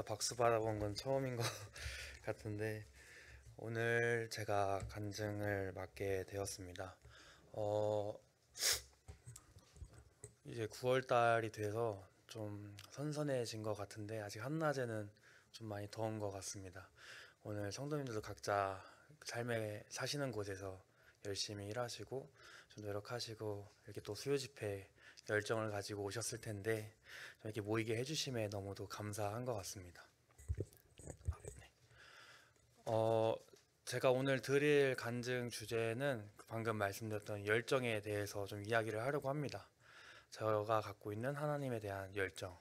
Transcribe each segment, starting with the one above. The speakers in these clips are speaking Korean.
박수 받아본 건 처음인 것 같은데 오늘 제가 간증을 맡게 되었습니다. 어, 이제 9월 달이 돼서 좀 선선해진 것 같은데 아직 한낮에는 좀 많이 더운 것 같습니다. 오늘 성도님들도 각자 삶에 사시는 곳에서 열심히 일하시고 좀 노력하시고 이렇게 또 수요 집회 열정을 가지고 오셨을 텐데 좀 이렇게 모이게 해주심에 너무도 감사한 것 같습니다. 어, 제가 오늘 드릴 간증 주제는 방금 말씀드렸던 열정에 대해서 좀 이야기를 하려고 합니다. 제가 갖고 있는 하나님에 대한 열정.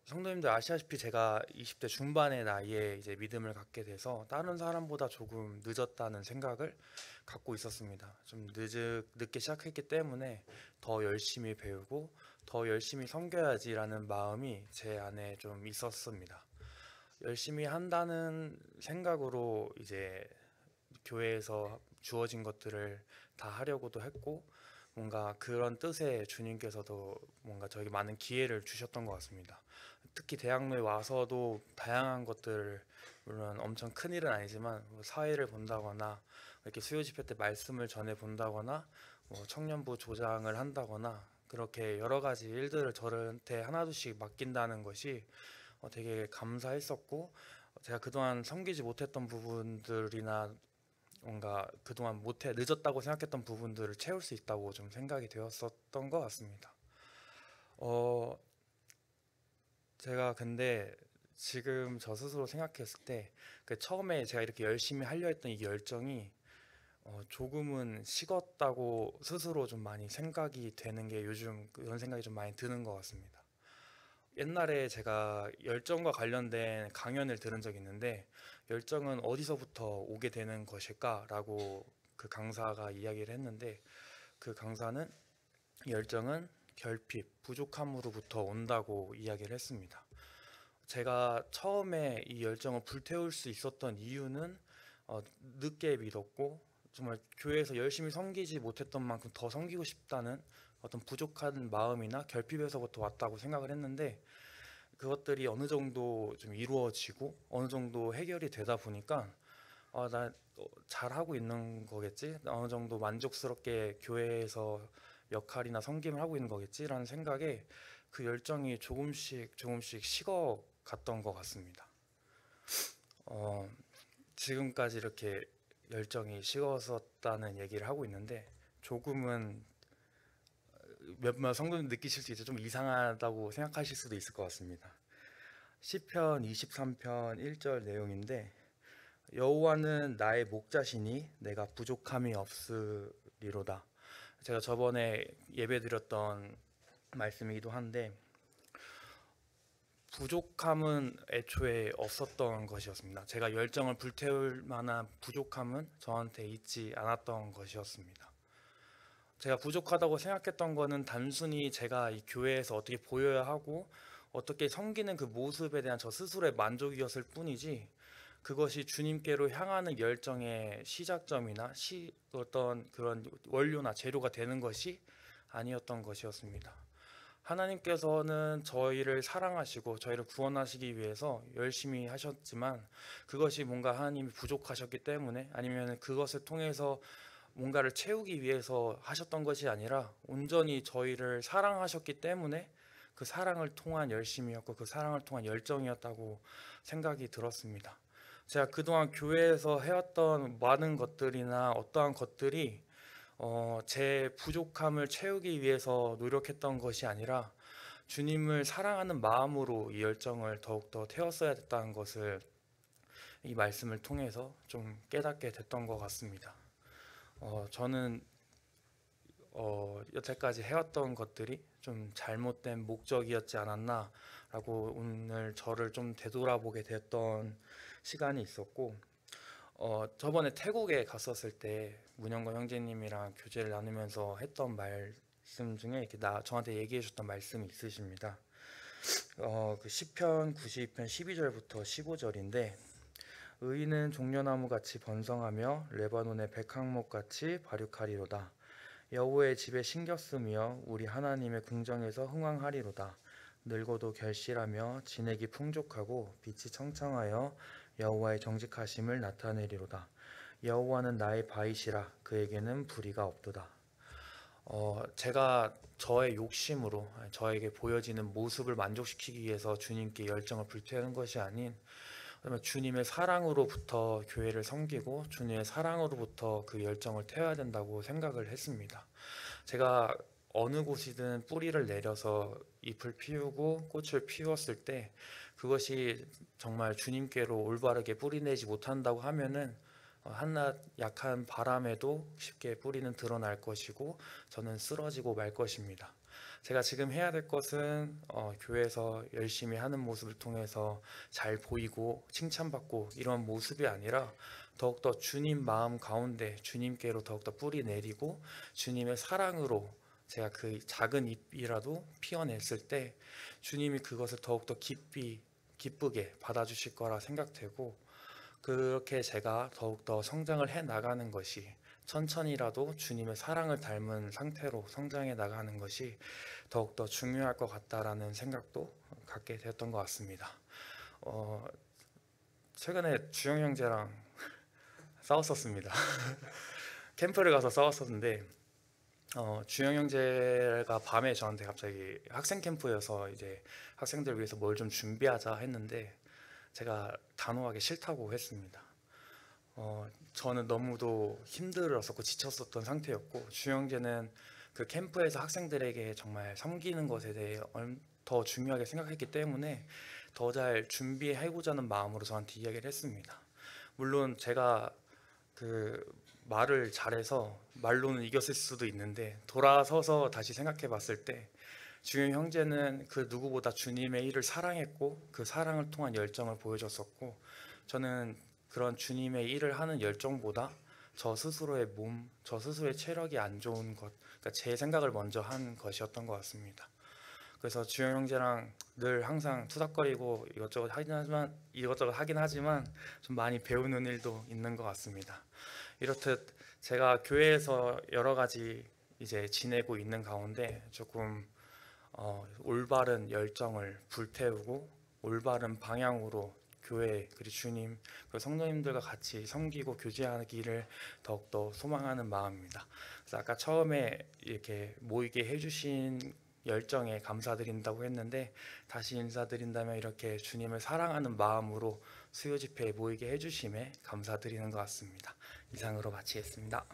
성도님들 아시다시피 제가 20대 중반의 나이에 이제 믿음을 갖게 돼서 다른 사람보다 조금 늦었다는 생각을 갖고 있었습니다. 좀 늦게 시작했기 때문에 더 열심히 배우고 더 열심히 섬겨야지라는 마음이 제 안에 좀 있었습니다. 열심히 한다는 생각으로 이제 교회에서 주어진 것들을 다 하려고도 했고 뭔가 그런 뜻에 주님께서도 뭔가 저에게 많은 기회를 주셨던 것 같습니다. 특히 대학로에 와서도 다양한 것들을 물론 엄청 큰 일은 아니지만 뭐 사회를 본다거나 이렇게 수요 집회 때 말씀을 전해 본다거나 뭐 청년부 조장을 한다거나 그렇게 여러 가지 일들을 저한테 하나둘씩 맡긴다는 것이 되게 감사했었고 제가 그동안 섬기지 못했던 부분들이나 뭔가 그동안 못해 늦었다고 생각했던 부분들을 채울 수 있다고 좀 생각이 되었었던 것 같습니다. 어, 제가 근데 지금 저 스스로 생각했을 때 그 처음에 제가 이렇게 열심히 하려 했던 이 열정이 조금은 식었다고 스스로 좀 많이 생각이 되는 게 요즘 그런 생각이 좀 많이 드는 것 같습니다. 옛날에 제가 열정과 관련된 강연을 들은 적이 있는데 열정은 어디서부터 오게 되는 것일까라고 그 강사가 이야기를 했는데 그 강사는 열정은 결핍, 부족함으로부터 온다고 이야기를 했습니다. 제가 처음에 이 열정을 불태울 수 있었던 이유는 늦게 믿었고 정말 교회에서 열심히 섬기지 못했던 만큼 더 섬기고 싶다는 어떤 부족한 마음이나 결핍에서부터 왔다고 생각을 했는데 그것들이 어느 정도 좀 이루어지고 어느 정도 해결이 되다 보니까 나 잘하고 있는 거겠지? 어느 정도 만족스럽게 교회에서 역할이나 섬김을 하고 있는 거겠지라는 생각에 그 열정이 조금씩 조금씩 식어 갔던 것 같습니다. 어, 지금까지 이렇게 열정이 식었었다는 얘기를 하고 있는데 조금은 몇몇 성도님 느끼실 수 있죠. 좀 이상하다고 생각하실 수도 있을 것 같습니다. 시편 23편 1절 내용인데 여호와는 나의 목자시니 내가 부족함이 없으리로다. 제가 저번에 예배드렸던 말씀이기도 한데 부족함은 애초에 없었던 것이었습니다. 제가 열정을 불태울 만한 부족함은 저한테 있지 않았던 것이었습니다. 제가 부족하다고 생각했던 거는 단순히 제가 이 교회에서 어떻게 보여야 하고 어떻게 섬기는 그 모습에 대한 저 스스로의 만족이었을 뿐이지 그것이 주님께로 향하는 열정의 시작점이나 어떤 그런 원료나 재료가 되는 것이 아니었던 것이었습니다. 하나님께서는 저희를 사랑하시고 저희를 구원하시기 위해서 열심히 하셨지만 그것이 뭔가 하나님이 부족하셨기 때문에 아니면 그것을 통해서 뭔가를 채우기 위해서 하셨던 것이 아니라 온전히 저희를 사랑하셨기 때문에 그 사랑을 통한 열심이었고 그 사랑을 통한 열정이었다고 생각이 들었습니다. 제가 그동안 교회에서 해왔던 많은 것들이나 어떠한 것들이 제 부족함을 채우기 위해서 노력했던 것이 아니라 주님을 사랑하는 마음으로 이 열정을 더욱더 태웠어야 됐다는 것을 이 말씀을 통해서 좀 깨닫게 됐던 것 같습니다. 저는 여태까지 해왔던 것들이 좀 잘못된 목적이었지 않았나라고 오늘 저를 좀 되돌아보게 됐던 시간이 있었고 저번에 태국에 갔었을 때 문영건 형제님이랑 교제를 나누면서 했던 말씀 중에 이렇게 저한테 얘기해 줬던 말씀이 있으십니다. 그 시편 92편 12절부터 15절인데 의인은 종려나무 같이 번성하며 레바논의 백항목 같이 발육하리로다. 여호와의 집에 신겨 쓰며 우리 하나님의 궁정에서 흥왕하리로다. 늙어도 결실하며 진액이 풍족하고 빛이 청청하여 여호와의 정직하심을 나타내리로다. 여호와는 나의 바위시라 그에게는 불의가 없도다. 제가 저의 욕심으로 저에게 보여지는 모습을 만족시키기 위해서 주님께 열정을 불태우는 것이 아닌, 그러면 주님의 사랑으로부터 교회를 섬기고 주님의 사랑으로부터 그 열정을 태워야 된다고 생각을 했습니다. 제가 어느 곳이든 뿌리를 내려서 잎을 피우고 꽃을 피웠을 때 그것이 정말 주님께로 올바르게 뿌리내지 못한다고 하면은 한낱 약한 바람에도 쉽게 뿌리는 드러날 것이고 저는 쓰러지고 말 것입니다. 제가 지금 해야 될 것은 교회에서 열심히 하는 모습을 통해서 잘 보이고 칭찬받고 이런 모습이 아니라 더욱더 주님 마음 가운데 주님께로 더욱더 뿌리 내리고 주님의 사랑으로 제가 그 작은 잎이라도 피어냈을 때 주님이 그것을 더욱더 기쁘게 받아주실 거라 생각되고, 그렇게 제가 더욱더 성장을 해 나가는 것이, 천천히라도 주님의 사랑을 닮은 상태로 성장해 나가는 것이 더욱더 중요할 것 같다라는 생각도 갖게 되었던 것 같습니다. 최근에 주영 형제랑 싸웠었습니다. 캠프를 가서 싸웠었는데 주영 형제가 밤에 저한테 갑자기 학생 캠프여서 이제 학생들 위해서 뭘 좀 준비하자 했는데 제가 단호하게 싫다고 했습니다. 저는 너무도 힘들었었고 지쳤었던 상태였고, 주영재는 그 캠프에서 학생들에게 정말 섬기는 것에 대해 더 중요하게 생각했기 때문에 더 잘 준비하고자 하는 마음으로 저한테 이야기를 했습니다. 물론 제가 그 말을 잘해서 말로는 이겼을 수도 있는데, 돌아서서 다시 생각해 봤을 때 주영 형제는 그 누구보다 주님의 일을 사랑했고 그 사랑을 통한 열정을 보여줬었고, 저는 그런 주님의 일을 하는 열정보다 저 스스로의 몸, 저 스스로의 체력이 안 좋은 것, 그러니까 제 생각을 먼저 한 것이었던 것 같습니다. 그래서 주영 형제랑 늘 항상 투닥거리고 이것저것 하긴 하지만 좀 많이 배우는 일도 있는 것 같습니다. 이렇듯 제가 교회에서 여러 가지 이제 지내고 있는 가운데 조금 올바른 열정을 불태우고 올바른 방향으로 교회 그리고 주님 그리고 성도님들과 같이 섬기고 교제하기를 더욱더 소망하는 마음입니다. 그래서 아까 처음에 이렇게 모이게 해주신 열정에 감사드린다고 했는데, 다시 인사드린다면 이렇게 주님을 사랑하는 마음으로 수요 집회에 모이게 해주심에 감사드리는 것 같습니다. 이상으로 마치겠습니다.